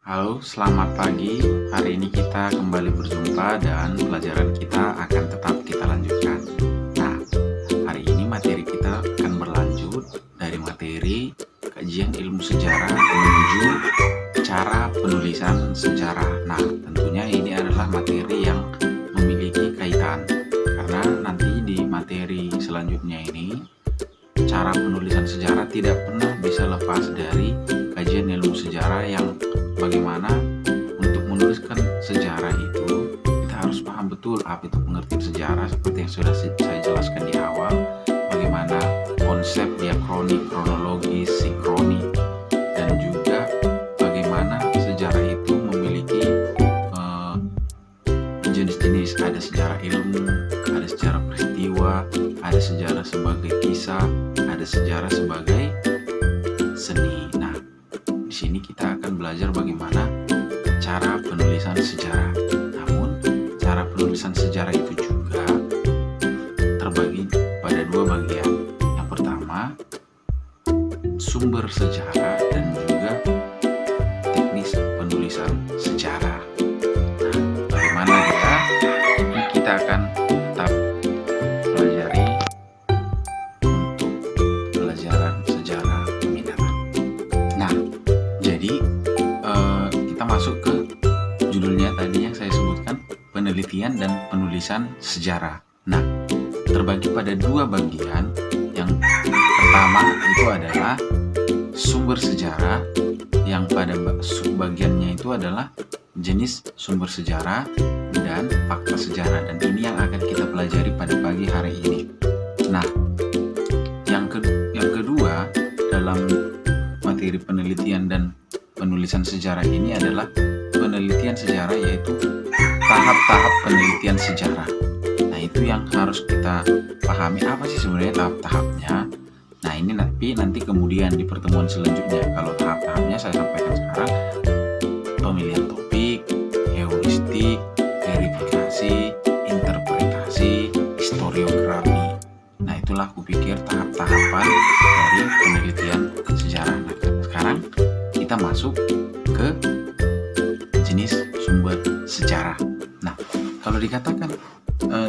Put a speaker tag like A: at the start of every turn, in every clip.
A: Halo, selamat pagi. Hari ini kita kembali berjumpa dan pelajaran kita akan tetap kita lanjutkan. Nah, hari ini materi kita akan berlanjut dari materi kajian ilmu sejarah menuju cara penulisan sejarah. Nah, tentunya ini adalah materi yang memiliki kaitan karena nanti di materi selanjutnya ini cara penulisan sejarah tidak pernah bisa lepas dari kajian ilmu sejarah yang bagaimana untuk menuliskan sejarah itu kita harus paham betul apa itu pengertian sejarah seperti yang sudah saya jelaskan di awal, bagaimana konsep diakronik, kronologis, sinkronik, dan juga bagaimana sejarah itu memiliki jenis-jenis. Ada sejarah ilmu, ada sejarah peristiwa, ada sejarah sebagai kisah, ada sejarah sebagai seni. Nah, di sini kita akan belajar bagaimana cara penulisan sejarah. Namun, cara penulisan sejarah itu juga terbagi pada dua bagian. Yang pertama, sumber sejarah dan juga teknis penulisan sejarah. Nah, bagaimana dia? Ini kita akan tetap pelajari untuk pelajaran sejarah peminatan. Nah, jadi kita masuk ke judulnya tadi yang saya sebutkan, penelitian dan penulisan sejarah. Nah, terbagi pada dua bagian. Yang pertama itu adalah sumber sejarah, yang pada subbagiannya itu adalah jenis sumber sejarah dan fakta sejarah, dan ini yang akan kita pelajari pada pagi hari ini. Nah, yang kedua dalam materi penelitian dan penulisan sejarah ini adalah penelitian sejarah, yaitu tahap-tahap penelitian sejarah. Nah, itu yang harus kita pahami, apa sih sebenarnya tahap-tahapnya. Nah, ini nanti kemudian di pertemuan selanjutnya. Kalau tahap-tahapnya saya sampaikan sekarang: pemilihan topik, heuristik, verifikasi, interpretasi, historiografi. Nah, itulah kupikir tahap-tahapan dari penelitian sejarah. Nah, sekarang kita masuk ke jenis sumber sejarah. Nah, kalau dikatakan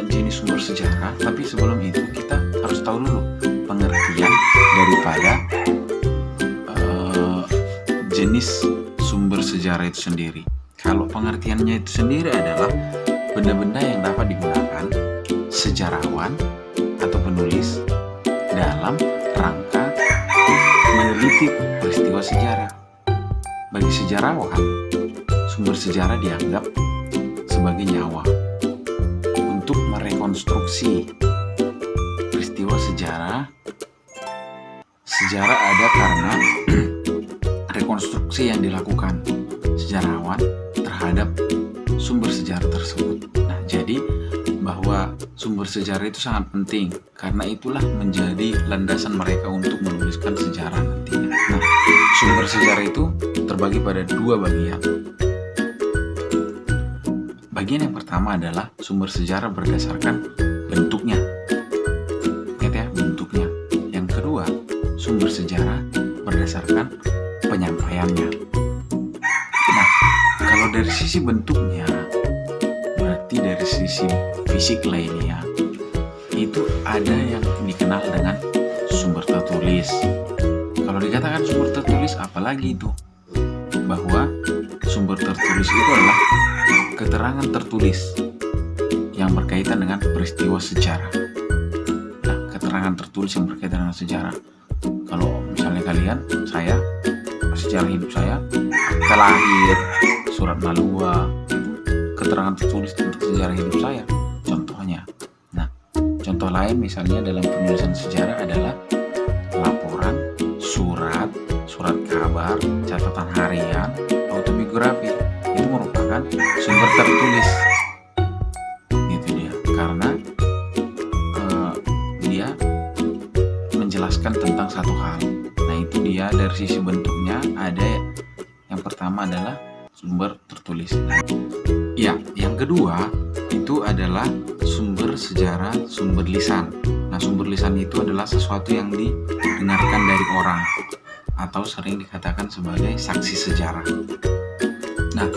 A: jenis sumber sejarah, tapi sebelum itu kita harus tahu dulu pengertian daripada jenis sumber sejarah itu sendiri. Kalau pengertiannya itu sendiri adalah benda-benda yang dapat digunakan sejarawan atau penulis dalam rangka meneliti peristiwa sejarah. Bagi sejarawan, sumber sejarah dianggap sebagai nyawa untuk merekonstruksi peristiwa sejarah. Sejarah ada karena rekonstruksi yang dilakukan sejarawan terhadap sumber sejarah tersebut. Nah, jadi bahwa sumber sejarah itu sangat penting karena itulah menjadi landasan mereka untuk menuliskan sejarah nantinya. Nah, sumber sejarah itu terbagi pada dua bagian. Bagian yang pertama adalah sumber sejarah berdasarkan bentuknya. Ingat ya, bentuknya. Yang kedua, sumber sejarah berdasarkan penyampaiannya. Nah, kalau dari sisi bentuknya, berarti dari sisi fisik lainnya, itu ada yang dikenal dengan sumber tertulis. Kalau dikatakan sumber tertulis, apalagi itu? Bahwa sumber tertulis itu adalah keterangan tertulis yang berkaitan dengan peristiwa sejarah. Nah, keterangan tertulis yang berkaitan dengan sejarah. Kalau misalnya kalian, saya, sejarah hidup saya, akta lahir, surat Malua, itu keterangan tertulis untuk sejarah hidup saya. Contohnya. Nah, contoh lain misalnya dalam penulisan sejarah adalah laporan, surat kabar, catatan harian, autobiografi. Itu merupakan sumber tertulis. Itu dia, karena dia menjelaskan tentang satu hal. Nah, itu dia dari sisi bentuknya. Ada yang pertama adalah sumber tertulis. Ya, yang kedua itu adalah sumber sejarah, sumber lisan. Nah, sumber lisan itu adalah sesuatu yang didengarkan dari orang atau sering dikatakan sebagai saksi sejarah. Nah,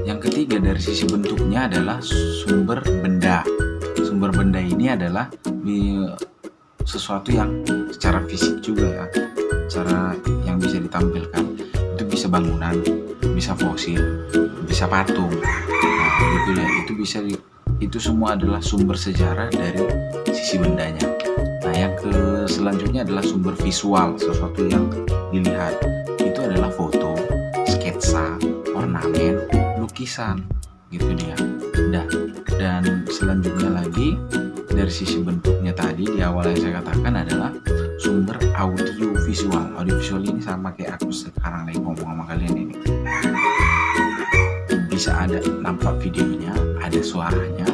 A: yang ketiga dari sisi bentuknya adalah sumber benda. Sumber benda ini adalah sesuatu yang secara fisik juga ya, secara yang bisa ditampilkan. Itu bisa bangunan, bisa fosil, bisa patung. Nah, gitu ya. Itu semua adalah sumber sejarah dari sisi bendanya. Nah, yang selanjutnya adalah sumber visual, sesuatu yang dilihat. Itu adalah foto, sketsa, ornamen, lukisan, gitu dia. Dan selanjutnya lagi dari sisi bentuknya tadi di awal yang saya katakan adalah sumber audio visual. Audio visual ini sama kayak aku sekarang lagi ngomong sama kalian ini. Bisa ada nampak videonya, ada suaranya,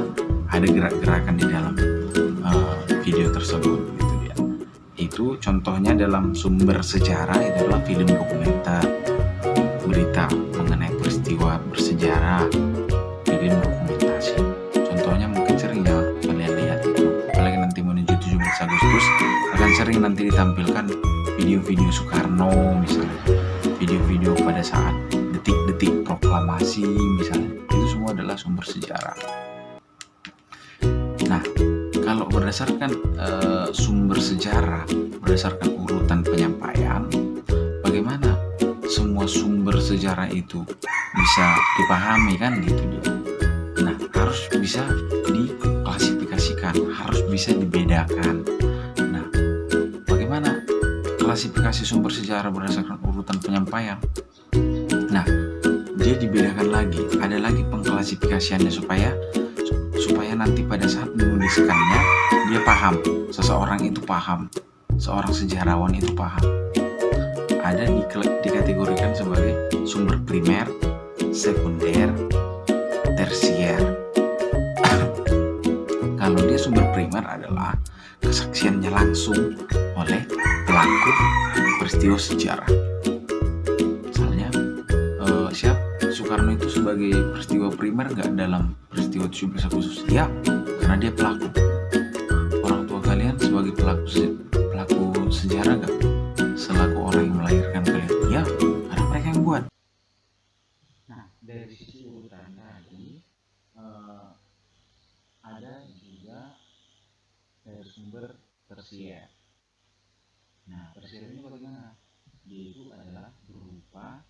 A: ada gerak-gerakan di dalam video tersebut, gitu ya. Itu contohnya dalam sumber sejarah itu adalah film dokumenter, berita mengenai peristiwa bersejarah, film dokumentasi. Contohnya mungkin sering ya kalian lihat itu, apalagi nanti menuju 17 Agustus akan sering nanti ditampilkan video-video Soekarno misalnya, video-video pada saat detik-detik proklamasi misalnya. Itu semua adalah sumber sejarah. Nah, kalau berdasarkan sumber sejarah, berdasarkan urutan penyampaian, bagaimana semua sumber sejarah itu bisa dipahami kan, gitu dia. Nah, harus bisa diklasifikasikan, harus bisa dibedakan. Nah, bagaimana klasifikasi sumber sejarah berdasarkan urutan penyampaian? Nah, dia dibedakan lagi, ada lagi pengklasifikasiannya supaya nanti pada saat menuliskannya dia paham, seseorang itu paham, seorang sejarawan itu paham. Ada dikategorikan sebagai sumber primer, sekunder, tersier. Kalau dia sumber primer adalah kesaksiannya langsung oleh pelaku peristiwa sejarah. Misalnya Soekarno itu sebagai peristiwa primer nggak dalam peristiwa 17 Agustus? Ya, karena dia pelaku. Orang tua kalian sebagai pelaku sejarah nggak? Selaku orang yang melahirkan kalian? Ya, karena mereka yang buat. Nah, dari sisi urutan tadi ada juga dari sumber tersier. Nah, tersier ini bagaimana? Dia itu adalah berupa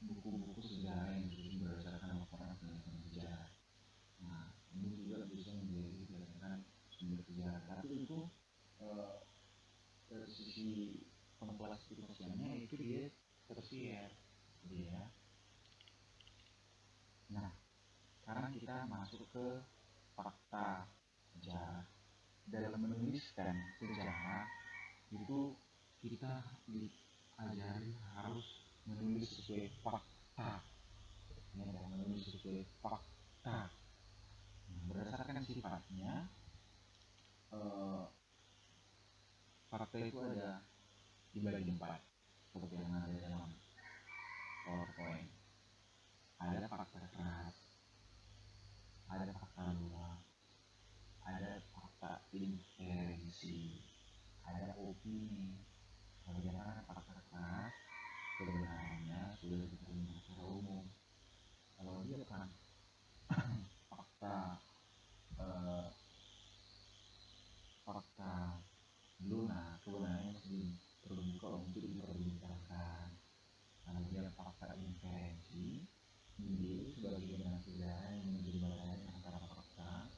A: buku-buku sejarah yang ditulis berdasarkan laporan penelitian sejarah. Nah, ini juga bisa menjadi berdasarkan sumber sejarah. Tapi itu dari sisi pengklasifikasiannya itu dia tersier, dia. Nah, sekarang kita masuk ke fakta sejarah. Dalam menuliskan sejarah itu kita diajari harus menulis sesuai fakta. Ya, menulis sesuai fakta. Nah, berdasarkan sifatnya, fakta itu ada dibagi 4 seperti yang ada dalam PowerPoint. Ada fakta keras, ada fakta luas, ada fakta inferensi, ada opini. Bagaimana fakta keras kebenarannya sudah diterima secara umum. Kalau dia kan fakta lunak, kebenarannya masih terbuka untuk diperbincangkan. Kalau dia fakta inferensi, dia sebagai kebenaran sejarah yang menjadi balasan antara fakta.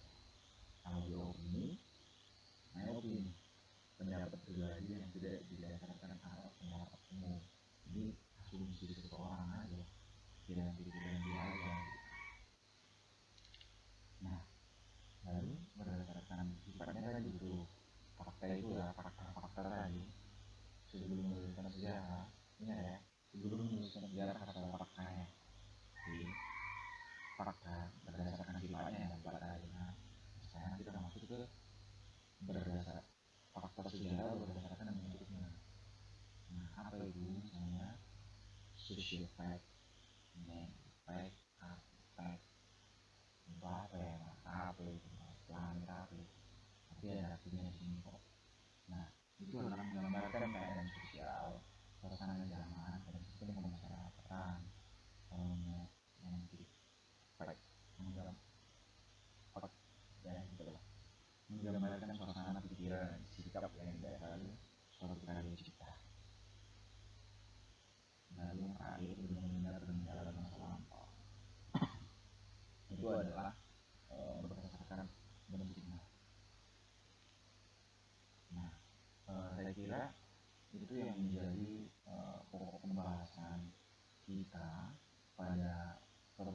A: Kalau dia opini, opini pendapat pribadi yang tidak didasarkan atas pendapat umum. Ini asumsi seseorang aja, tidak pikiran dia aja. Nah, lalu berdasarkan sifatnya tadi itu fakta itu ya, fakta tadi. Sebelum menuliskan sejarah, ingat ya, sebelum menuliskan sejarah harus ada faktanya. Jadi fakta berdasarkan sifatnya yang dapat tadi. Nah, sekarang kita masuk ke berdasarkan fakta sejarah berdasarkan bentuknya. Nah, apa itu? Misalnya social fact, name fact, artifact, itu apa ya? Apa itu? Planet apa itu? Tapi ada artinya di sini kok. Nah, itu adalah menggambarkan keadaan sosial, suasana zaman, dan sistem pemasaran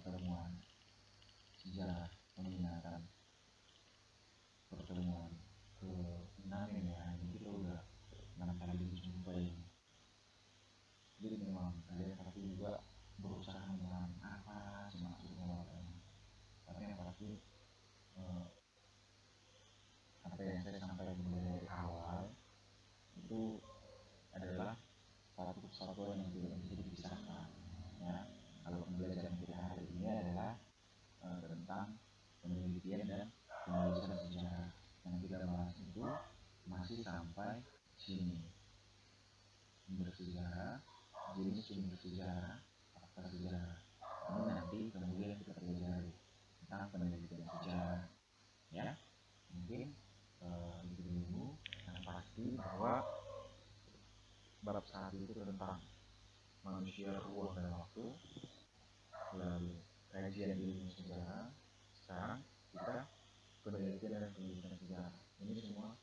A: pertemuan sejarah peminatan pertemuan ke 6 ini ya. Ini kita udah 6 kali berjumpa ini. Jadi memang kalian pasti juga berusaha memahami apa sih maksudnya makanya. Tapi yang pasti apa yang saya sampaikan dari awal itu adalah satu kesatuan yang tidak bisa dipisahkan. Ya, kalau pembelajaran kita hari ini adalah tentang penelitian dan penulisan sejarah. Yang kita bahas itu masih sampai sini. Sumber sejarah, jenis sumber sejarah, fakta sejarah. Ini nanti kemudian kita pelajari tentang penelitian sejarah. Ya, mungkin itu dulu. Yang pasti bahwa bab 1 itu tentang manusia, ruang, dan waktu. Lalu kajian ilmu sejarah. Sekarang kita penelitian dan penulisan sejarah. Ini semua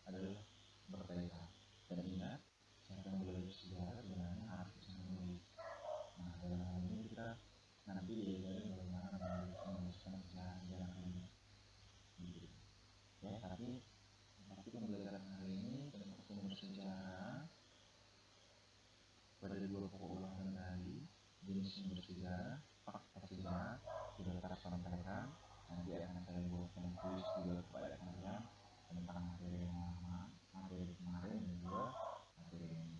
A: adalah berkaitan. Dan ingat, siapa yang belajar sejarah sebenarnya harus bisa menulis. Nah, dalam hal ini kita nanti diajari bagaimana menuliskan sejarah ini. Gitu. Ya, tapi pembelajaran hari ini tentang sumber sejarah pada 2 pokok ulangan tadi, jenis sumber sejarah, fakta sejarah sudah telah sampaikan. Nanti akan saya buatkan kuis juga kepada kalian tentang materi yang lama, materi kemarin dan juga materi ini.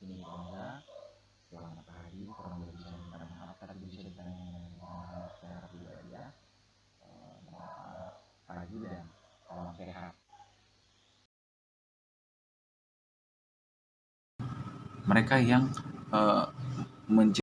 A: Ini saja. Selamat pagi, kurang lebih saya minta maaf tapi bisa ditanya secara pribadi ya. Selamat pagi dan salam sehat. Mereka yang